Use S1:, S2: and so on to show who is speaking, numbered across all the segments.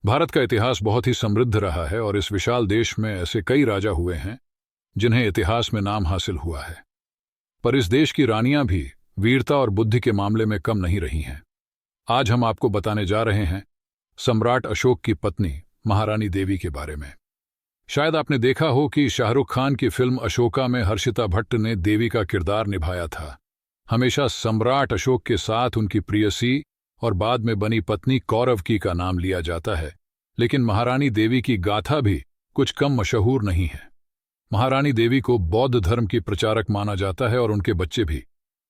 S1: भारत का इतिहास बहुत ही समृद्ध रहा है और इस विशाल देश में ऐसे कई राजा हुए हैं जिन्हें इतिहास में नाम हासिल हुआ है। पर इस देश की रानियां भी वीरता और बुद्धि के मामले में कम नहीं रही हैं। आज हम आपको बताने जा रहे हैं सम्राट अशोक की पत्नी महारानी देवी के बारे में। शायद आपने देखा हो कि शाहरुख खान की फिल्म अशोका में हर्षिता भट्ट ने देवी का किरदार निभाया था। हमेशा सम्राट अशोक के साथ उनकी प्रियसी और बाद में बनी पत्नी कौरवकी का नाम लिया जाता है, लेकिन महारानी देवी की गाथा भी कुछ कम मशहूर नहीं है। महारानी देवी को बौद्ध धर्म की प्रचारक माना जाता है और उनके बच्चे भी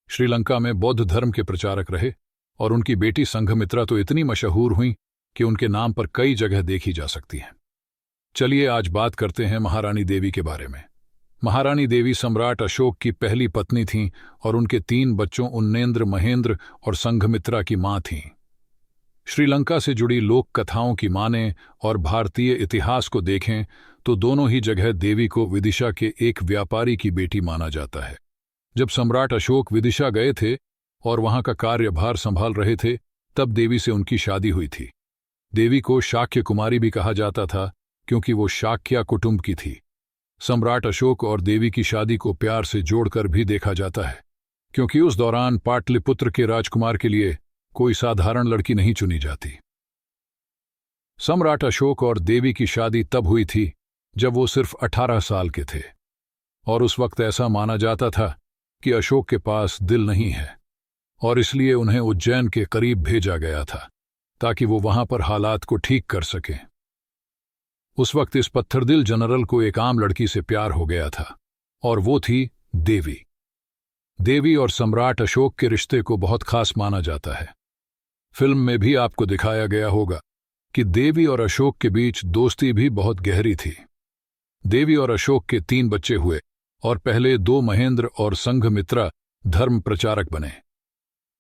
S1: श्रीलंका में बौद्ध धर्म के प्रचारक रहे और उनकी बेटी संघमित्रा तो इतनी मशहूर हुई कि उनके नाम पर कई जगह देखी जा सकती हैं। चलिए आज बात करते हैं महारानी देवी के बारे में। महारानी देवी सम्राट अशोक की पहली पत्नी थीं और उनके 3 बच्चों उन्नेंद्र, महेंद्र और संघमित्रा की मां थीं। श्रीलंका से जुड़ी लोक कथाओं की मानें और भारतीय इतिहास को देखें तो दोनों ही जगह देवी को विदिशा के एक व्यापारी की बेटी माना जाता है। जब सम्राट अशोक विदिशा गए थे और वहां का कार्यभार संभाल रहे थे, तब देवी से उनकी शादी हुई थी। देवी को शाक्य कुमारी भी कहा जाता था क्योंकि वो शाक्या कुटुंब की थी। सम्राट अशोक और देवी की शादी को प्यार से जोड़कर भी देखा जाता है क्योंकि उस दौरान पाटलिपुत्र के राजकुमार के लिए कोई साधारण लड़की नहीं चुनी जाती। सम्राट अशोक और देवी की शादी तब हुई थी जब वो सिर्फ 18 साल के थे और उस वक्त ऐसा माना जाता था कि अशोक के पास दिल नहीं है और इसलिए उन्हें उज्जैन के करीब भेजा गया था ताकि वो वहां पर हालात को ठीक कर सकें। उस वक्त इस पत्थरदिल जनरल को एक आम लड़की से प्यार हो गया था और वो थी देवी। देवी और सम्राट अशोक के रिश्ते को बहुत खास माना जाता है। फिल्म में भी आपको दिखाया गया होगा कि देवी और अशोक के बीच दोस्ती भी बहुत गहरी थी। देवी और अशोक के 3 बच्चे हुए और पहले 2 महेंद्र और संघमित्रा धर्म प्रचारक बने।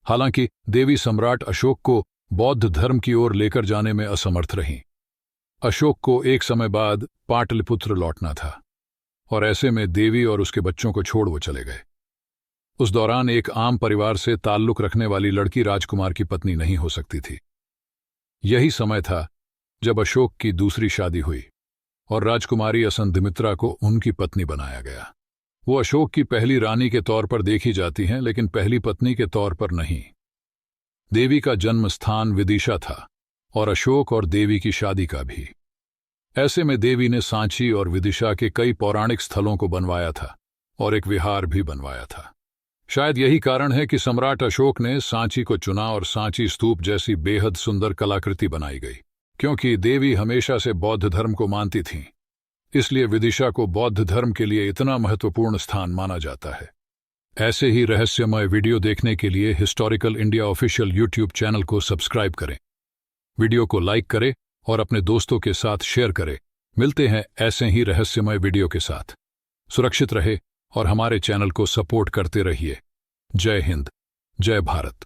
S1: हालांकि देवी सम्राट अशोक को बौद्ध धर्म की ओर लेकर जाने में असमर्थ रहीं। अशोक को एक समय बाद पाटलिपुत्र लौटना था और ऐसे में देवी और उसके बच्चों को छोड़ वो चले गए। उस दौरान एक आम परिवार से ताल्लुक रखने वाली लड़की राजकुमार की पत्नी नहीं हो सकती थी। यही था जब अशोक की दूसरी शादी हुई और राजकुमारी असंधिमित्रा को उनकी पत्नी बनाया गया। वो अशोक की पहली रानी के तौर पर देखी जाती हैं, लेकिन पहली पत्नी के तौर पर नहीं। देवी का जन्म स्थान विदिशा था और अशोक और देवी की शादी का भी। ऐसे में देवी ने सांची और विदिशा के कई पौराणिक स्थलों को बनवाया था और एक विहार भी बनवाया था। शायद यही कारण है कि सम्राट अशोक ने सांची को चुना और सांची स्तूप जैसी बेहद सुंदर कलाकृति बनाई गई। क्योंकि देवी हमेशा से बौद्ध धर्म को मानती थीं, इसलिए विदिशा को बौद्ध धर्म के लिए इतना महत्वपूर्ण स्थान माना जाता है। ऐसे ही रहस्यमय वीडियो देखने के लिए historical India official YouTube channel को सब्सक्राइब करें, वीडियो को लाइक करें और अपने दोस्तों के साथ शेयर करें। मिलते हैं ऐसे ही रहस्यमय वीडियो के साथ। सुरक्षित रहे और हमारे चैनल को सपोर्ट करते रहिए। जय हिंद, जय भारत।